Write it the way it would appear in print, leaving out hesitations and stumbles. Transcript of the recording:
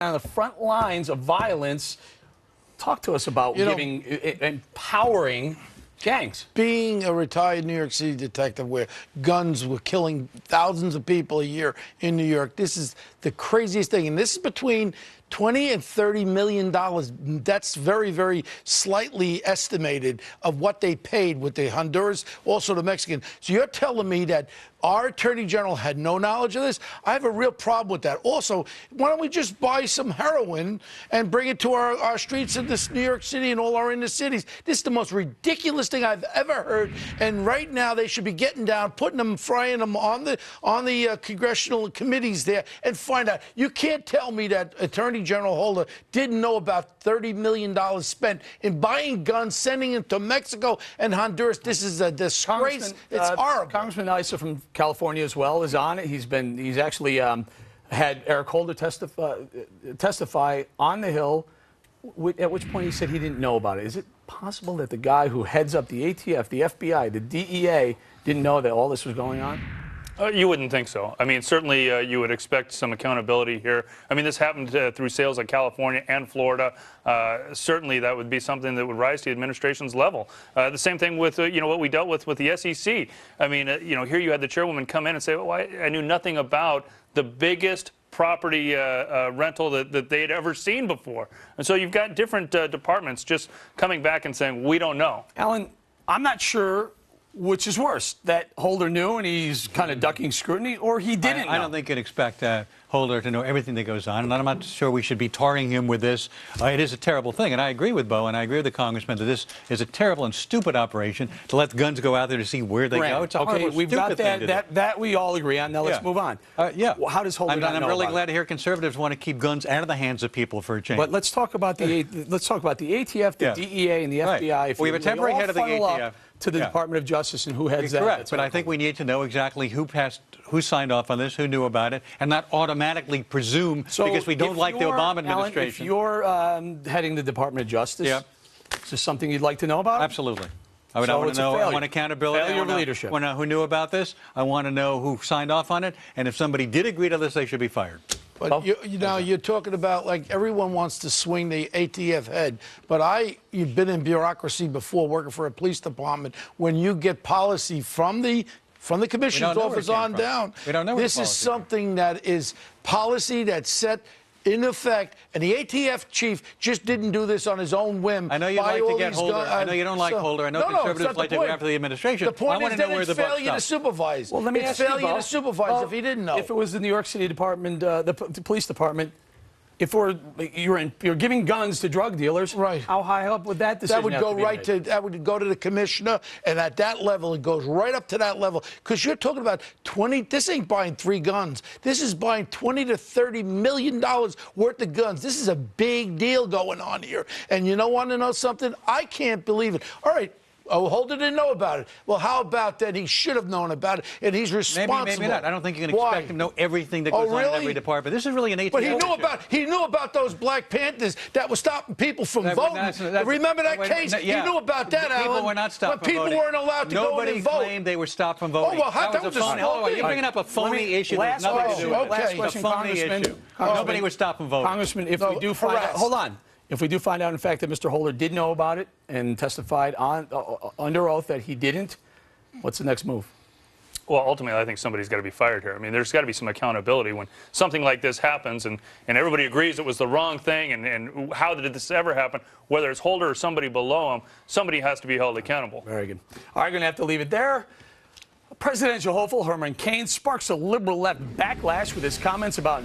on the front lines of violence. Talk to us about empowering gangs. Being a retired New York City detective where guns were killing thousands of people a year in New York, this is the craziest thing. And this is between $20 and $30 million. That's very, very slightly estimated of what they paid with the Honduras, also the Mexican. So you're telling me that our Attorney General had no knowledge of this? I have a real problem with that. Also, why don't we just buy some heroin and bring it to our streets of this New York City and all our inner cities? This is the most ridiculous thing I've ever heard. And right now they should be getting down, putting them, frying them on the congressional committees there and find out. You can't tell me that Attorney General Holder didn't know about $30 million spent in buying guns, sending them to Mexico and Honduras. This is a disgrace. It's horrible. Congressman Issa from California as well is on it. He's actually had Eric Holder testify on the Hill, at which point he said he didn't know about it. Is it possible that the guy who heads up the ATF, the FBI, the DEA didn't know that all this was going on? You wouldn't think so. I mean, certainly you would expect some accountability here. I mean, this happened through sales in California and Florida. Certainly that would be something that would rise to the administration's level. The same thing with, what we dealt with the SEC. I mean, here you had the chairwoman come in and say, well, I knew nothing about the biggest property rental that they had ever seen before. And so you've got different departments just coming back and saying, we don't know. Alan, I'm not sure which is worse, that Holder knew and he's kind of ducking scrutiny, or he didn't know? I don't think you'd expect Holder to know everything that goes on, and I'm not sure we should be tarring him with this. It is a terrible thing, and I agree with Beau, and I agree with the congressman that this is a terrible and stupid operation to let guns go out there to see where they go. It's a horrible, we've got thing to do. that we all agree on. Now let's move on. Yeah. Well, how does Holder not know I'm really about glad to hear conservatives want to keep guns out of the hands of people for a change. But let's talk about the ATF, the DEA, and the FBI. Right. We have a temporary head of the ATF. To the Department of Justice and who heads that. Correct, but I think we need to know exactly who signed off on this, who knew about it, and not automatically presume because we don't like the Obama administration. Alan, if you're heading the Department of Justice, is this something you'd like to know about? Absolutely. I want to know. I want accountability. Failure of leadership. I want to know who knew about this. I want to know who signed off on it, and if somebody did agree to this, they should be fired. But you're talking about, like, everyone wants to swing the ATF head. But you've been in bureaucracy before, working for a police department. When you get policy from the commissioner's office on down, we don't know where this is something that is policy that's set in effect, and the ATF chief just didn't do this on his own whim. I know you'd like to get Holder. I know you don't like Holder. I know conservatives like to go after the administration. The point is that it's failure to stop. supervise. Well, let me ask you, failure to supervise if he didn't know. If it was the New York City Department, the police department, if you're giving guns to drug dealers, right? How high up would that decision that would go to the commissioner, and at that level it goes right up to that level, because you're talking about 20. This ain't buying 3 guns. This is buying $20 to $30 million worth of guns. This is a big deal going on here. And you want to know something? I can't believe it. All right. Oh, Holder didn't know about it. Well, how about that? He should have known about it, and he's responsible. Maybe not. I don't think you can expect him to know everything that goes on in every department. This is really an ATF. But he knew about those Black Panthers that were stopping people from voting. Remember that case? Yeah. He knew about that, Alan. People were not stopped when from voting. people weren't allowed to go in and vote. Nobody claimed they were stopped from voting. Oh, well, that was a phony. You're bringing up a phony issue. Last question, Congressman. Nobody was stopped from voting. Congressman, if we do find out, hold on. If we do find out, in fact, that Mr. Holder did know about it and testified under oath that he didn't, what's the next move? Well, ultimately, I think somebody's got to be fired here. I mean, there's got to be some accountability when something like this happens and everybody agrees it was the wrong thing and how did this ever happen, whether it's Holder or somebody below him, somebody has to be held accountable. Very good. All right, going to have to leave it there. Presidential hopeful Herman Cain sparks a liberal left backlash with his comments about